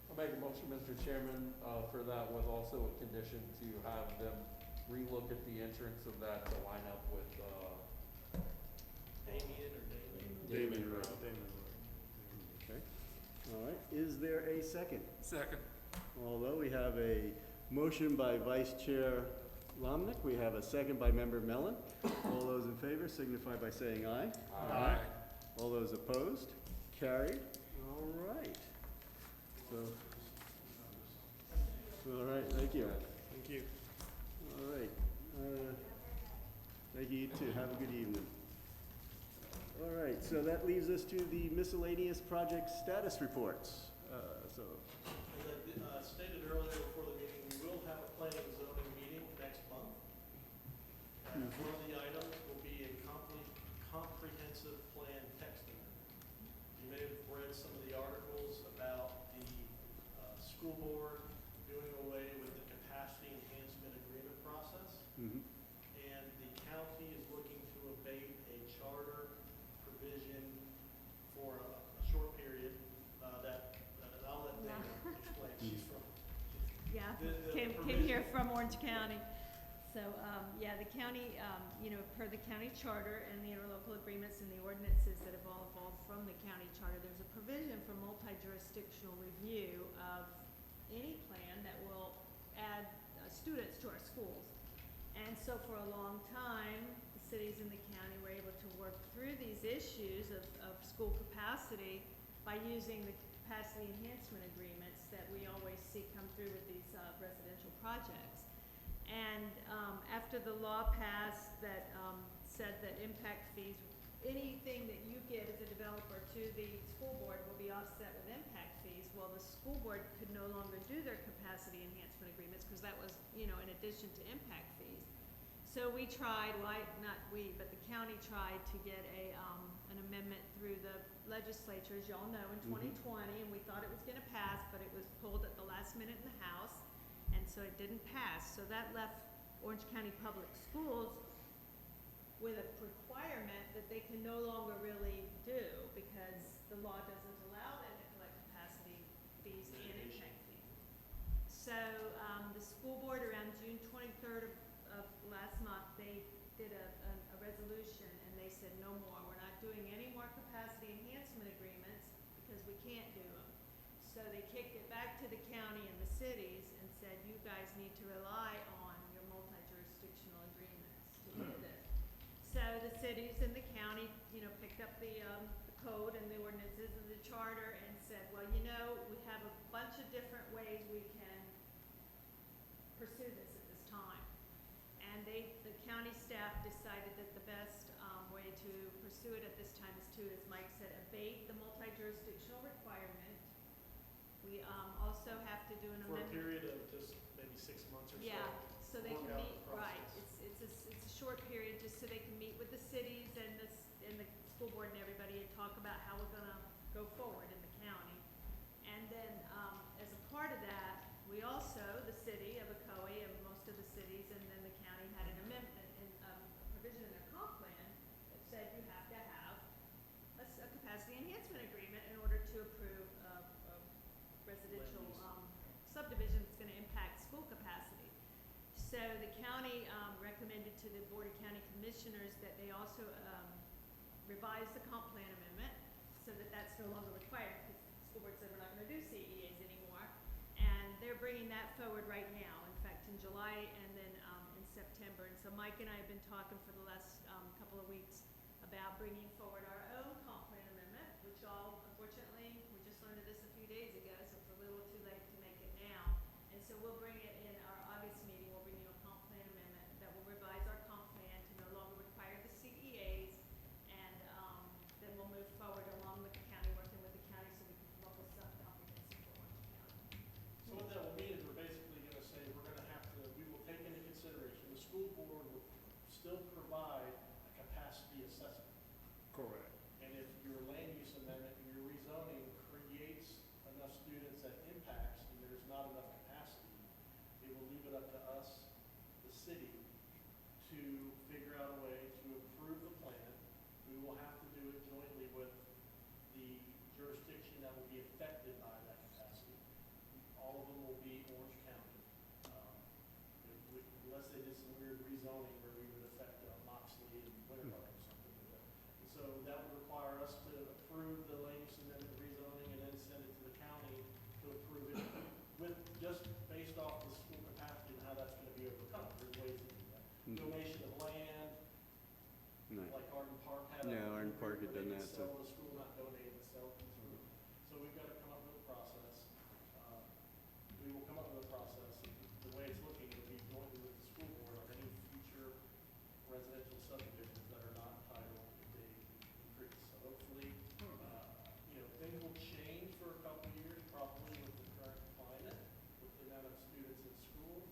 D: I'll make a motion, Mr. Chairman, for that, with also a condition to have them relook at the entrance of that to line up with,
E: Damien or Damien?
A: Damien Road. Okay, all right, is there a second?
F: Second.
A: Although we have a motion by Vice Chair Lomnick, we have a second by Member Mellon. All those in favor signify by saying aye.
F: Aye.
A: All those opposed? Carried. All right. So, all right, thank you.
E: Thank you.
A: All right. Thank you, you too. Have a good evening. All right, so that leaves us to the miscellaneous project status reports. So,
E: As I stated earlier before the meeting, we will have a planning and zoning meeting next month. And one of the items will be a comprehensive plan text amendment. You may have read some of the articles about the school board doing away with the capacity enhancement agreement process.
A: mhm.
E: And the county is looking to abate a charter provision for a short period, that I'll let Dana explain. She's from.
J: Yeah,
E: The
J: came
E: provision.
J: here from Orange County. So, yeah, the county, per the county charter and the interlocal agreements and the ordinances that have all evolved from the county charter, there's a provision for multi-jurisdictional review of any plan that will add students to our schools. And so for a long time, the cities in the county were able to work through these issues of school capacity by using the capacity enhancement agreements that we always see come through with these residential projects. And, after the law passed that, said that impact fees, anything that you give as a developer to the school board will be offset with impact fees. Well, the school board could no longer do their capacity enhancement agreements, because that was, in addition to impact fees. So we tried, not we, but the county tried to get an amendment through the legislature, as y'all know, in 2020, and we thought it was gonna pass, but it was pulled at the last minute in the House, and so it didn't pass. So that left Orange County Public Schools with a requirement that they can no longer really do, because the law doesn't allow them to collect capacity fees and impact fees. So, the school board around June 23rd of last month, they did a resolution, and they said, no more, we're not doing any more capacity enhancement agreements, because we can't do them. So they kicked it back to the county and the cities and said, you guys need to rely on your multi-jurisdictional agreements to do this. So the cities and the county, picked up the code and the ordinances and the charter and said, well, we have a bunch of different ways we can pursue this at this time. And the county staff decided that the best way to pursue it at this time is to, as Mike said, abate the multi-jurisdictional requirement. We also have to do an
E: For a
J: amendment.
E: period of just maybe 6 months or so.
J: Yeah, so they
E: work
J: can
E: out
J: meet,
E: the
J: right,
E: process.
J: it's a short period, just so they can meet with the cities and the school board and everybody, and talk about how we're gonna go forward in the county. And then, as a part of that, we also, the city of Ocoee and most of the cities, and then the county had an amendment in, a provision in their comp plan that said you have to have a capacity enhancement agreement in order to approve a residential, subdivision that's gonna impact school capacity. So the county, recommended to the Board of County Commissioners that they also, revise the comp plan amendment, so that that's no longer required, because the school board said we're not gonna do CEAs anymore. And they're bringing that forward right now, in fact, in July and then, in September. And so Mike and I have been talking for the last, couple of weeks about bringing forward our own comp plan amendment, which unfortunately, we just learned of this a few days ago, so it's a little too late to make it now. And so we'll bring it in our August meeting, we'll bring you a comp plan amendment that will revise our comp plan to no longer require the CEAs. And, then we'll move forward along with the county, working with the county, so we can come up with some comprehensive for Orange County.
E: So what that will mean is we're basically gonna say we will take into consideration, the school board will still provide a capacity assessment.
B: Correct.
E: And if your land use amendment, your rezoning creates enough students that impacts and there's not enough capacity, it will leave it up to us, the city, to figure out a way to approve the plan. We will have to do it jointly with the jurisdiction that will be affected by that capacity. All of them will be Orange County. Unless they did some weird rezoning where we would affect Moxley and Winter Park or something like that. And so that would require us to approve the land use amendment rezoning and then send it to the county to approve it with, just based off the school capacity and how that's gonna be overcome. There's ways to do that. Donation of land,
A: No.
E: like Arden Park had.
A: No, Arden Park had
E: where they
A: done
E: could
A: that,
E: Sell
A: so-
E: the school, not donate and sell. So we've got to come up with a process. We will come up with a process. The way it's looking, it'll be jointly with the school board on any future residential subdivisions that are not entitled if they increase. So hopefully, things will change for a couple of years, probably with the current climate, with the amount of students in school,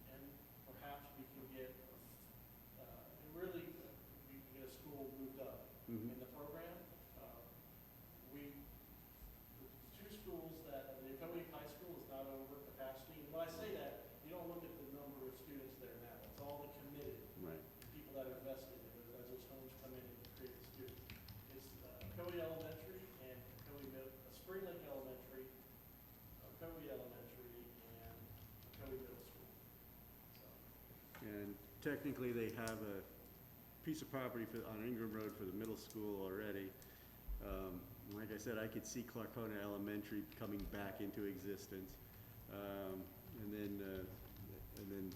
E: and perhaps we can get, we can get a school moved up in the program. The two schools that, the Ocoee High School is not over capacity. And when I say that, you don't look at the number of students there now. It's all the committed
A: Right.
E: people that are vested in it as those homes come in and create the students. It's Ocoee Elementary and Spring Lake Elementary, Ocoee Elementary, and Ocoee Middle School. So,
A: And technically, they have a piece of property on Ingram Road for the middle school already. Like I said, I could see Clarkona Elementary coming back into existence. And then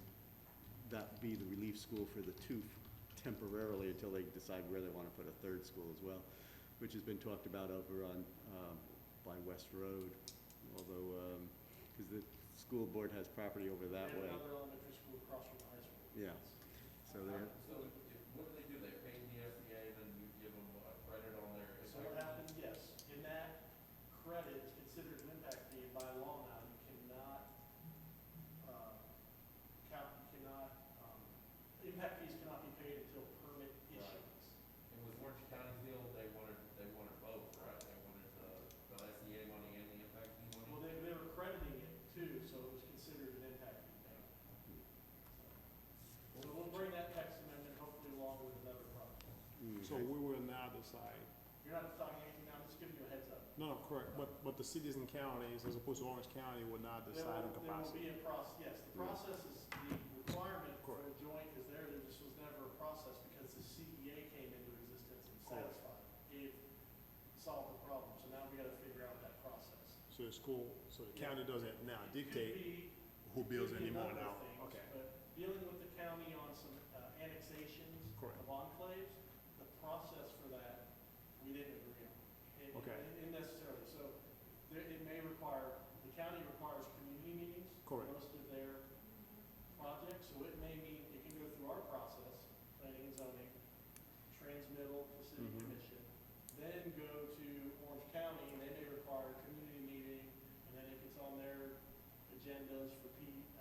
A: that be the relief school for the two temporarily until they decide where they want to put a third school as well, which has been talked about over on, by West Road. Although, because the school board has property over that
I: We
A: way.
I: have another elementary school across from the high school.
A: Yeah. So they're,
D: So what do they do? They pay the SBA, then you give them a credit on their
I: So what happens, yes, in that credit is considered an impact fee, and by law now, you cannot, impact fees cannot be paid until permit issuance.
D: It was Orange County's deal, they wanted both, right? They wanted the SBA money and the impact fee money?
I: Well, they were crediting it too, so it was considered an impact fee payment. So we'll bring that text amendment hopefully along with another project.
B: So we will now decide.
I: You're not deciding anything now, I'm just giving you a heads up.
B: No, correct, but the cities and counties, as opposed to Orange County, will now decide on
I: There
B: capacity.
I: will be a process, yes, the process is, the requirement for a
B: Correct.
I: joint is there just was never a process because the CEA came into existence and
B: Correct.
I: satisfied, solved the problem, so now we gotta figure out that process.
B: So the school, so the county doesn't now
I: It could
B: dictate
I: be-
B: who builds
I: could be a
B: anymore
I: number
B: now.
I: of things,
B: Okay,
I: But dealing with the county on some annexations
B: Correct.
I: of enclaves, the process for that, we didn't agree on.
B: Okay.
I: Necessarily, so it may require, the county requires community meetings. for
B: Correct.
I: Most of their projects, so it may mean it can go through our process, planning and zoning, transmittal to city
B: Mhm.
I: commission, then go to Orange County, and they may require a community meeting, and then it gets on their agendas for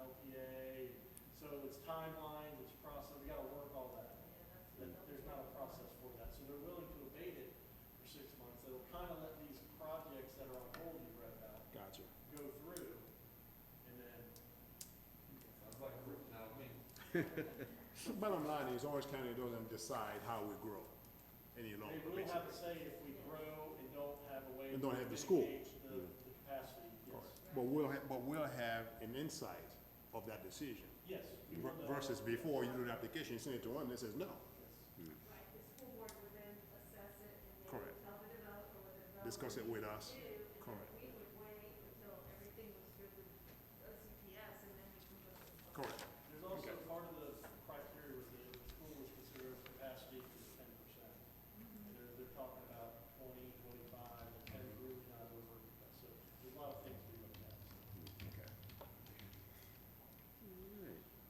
I: LPA. So it's timelines, it's process, we gotta work all that. There's not a process for that, so they're willing to abate it for 6 months. They'll kind of let these projects that are on hold you read about
B: gotcha.
I: go through, and then
D: Sounds like a group now, I mean.
B: Bottom line is Orange County doesn't decide how we grow any longer.
I: they will have a say if we grow and don't have a way
B: And
I: to
B: don't have the
I: mitigate
B: schools.
I: the capacity, yes.
B: But we'll have an insight of that decision.
I: Yes. we will know.
B: Versus before you do an application, you send it to one that says no.
I: Yes.
J: Right, the school board would then assess it and they
B: Correct.
J: would tell the developer what the developer
B: Discuss it with us.
J: needs to do, and then
B: Correct.
J: we would wait until everything was good with OCPS and then we can go to the public.
B: Correct.
I: There's also part of the criteria was that the school was considered capacity to 10%. And they're talking about 20, 25, and 10 really not over. So there's a lot of things we looked at.
B: Okay.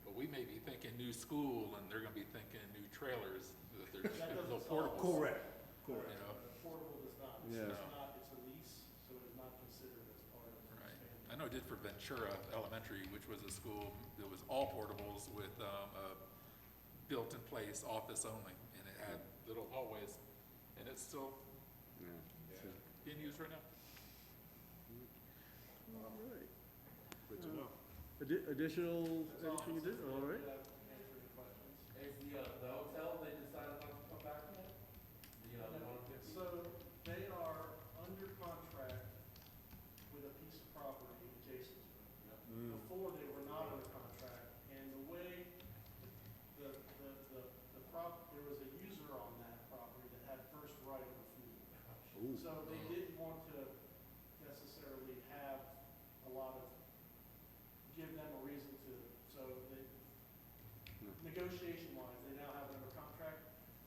F: But we may be thinking new school, and they're gonna be thinking new trailers, that there's
I: That doesn't
F: no
I: solve
F: portables.
B: Correct. Correct.
F: You know.
I: Portable does not.
A: Yeah.
I: It's not, it's a lease, so it's not considered as part of the
F: Right.
I: expanded.
F: I know it did for Ventura Elementary, which was a school that was all portables with, a built-in-place office only, and it had little hallways, and it's still
A: Yeah. So-
F: being used right now.
A: All right.
B: Good to know.
A: Additional,
I: That's all.
A: anything you did? All right.
I: Answer any questions.
D: Is the hotel, they decided not to come back yet? The 150?
I: So they are under contract with a piece of property adjacent to it.
B: Mm.
I: Before they were not under contract, and the way there was a user on that property that had first right of refusal.
B: Ooh.
I: So they didn't want to necessarily have a lot of, give them a reason to, so they, negotiation wise, they now have it under contract,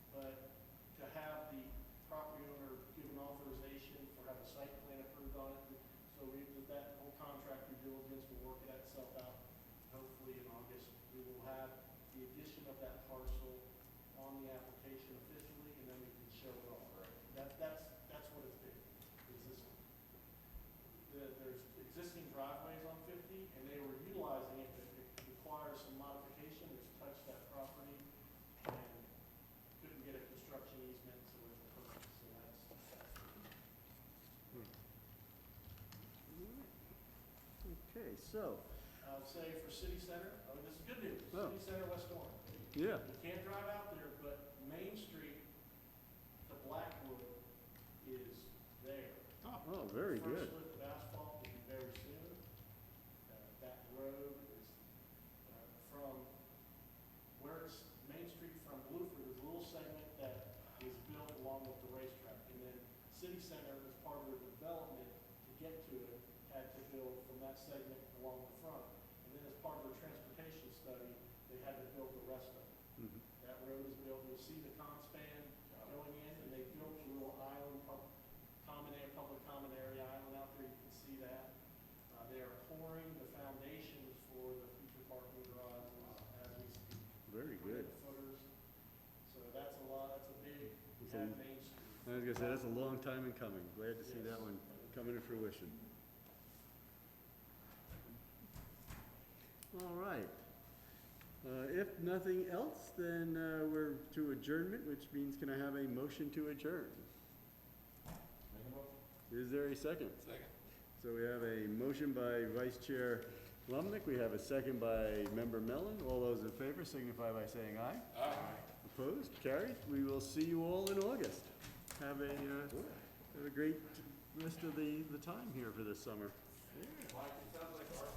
I: but to have the property owner give an authorization for have a site plan approved on it, so we, with that whole contract due diligence will work that itself out. Hopefully in August, we will have the addition of that parcel on the application officially, and then we can show it all. That's what it's been, is this one. There's existing driveways on 50, and they were utilizing it, but it requires some modification, which touched that property, and couldn't get a construction easement, so it's permanent, so that's.
A: Okay, so,
I: I would say for city center, this is good news,
A: Oh.
I: city center, West Orange.
A: yeah.
I: You can't drive out there, but Main Street to Blackwood is there.
A: Oh, very good.
I: First lift of asphalt will be very soon. That road is, from where it's Main Street from Blueford, there's a little segment that is built along with the racetrack. And then City Center, as part of their development, to get to it, had to build from that segment along the front. And then as part of their transportation study, they had to build the rest of it.
A: Mhm.
I: That road is built, you'll see the con span going in, and they built a little island, public common area island out there, you can see that. They are pouring the foundation
A: very good.
I: Footers. So that's a lot, that's a big,
A: It's
I: half
A: a-
I: Main Street.
A: I was gonna say, that's a long time in coming. Glad to see that one coming to fruition. All right. If nothing else, then we're to adjournment, which means can I have a motion to adjourn? Is there a second?
F: Second.
A: So we have a motion by Vice Chair Lumnick. We have a second by Member Mellon. All those in favor signify by saying aye.
F: Aye.
A: Opposed? Carried. We will see you all in August. Have a great rest of the time here for this summer.
D: Mike, it sounds like our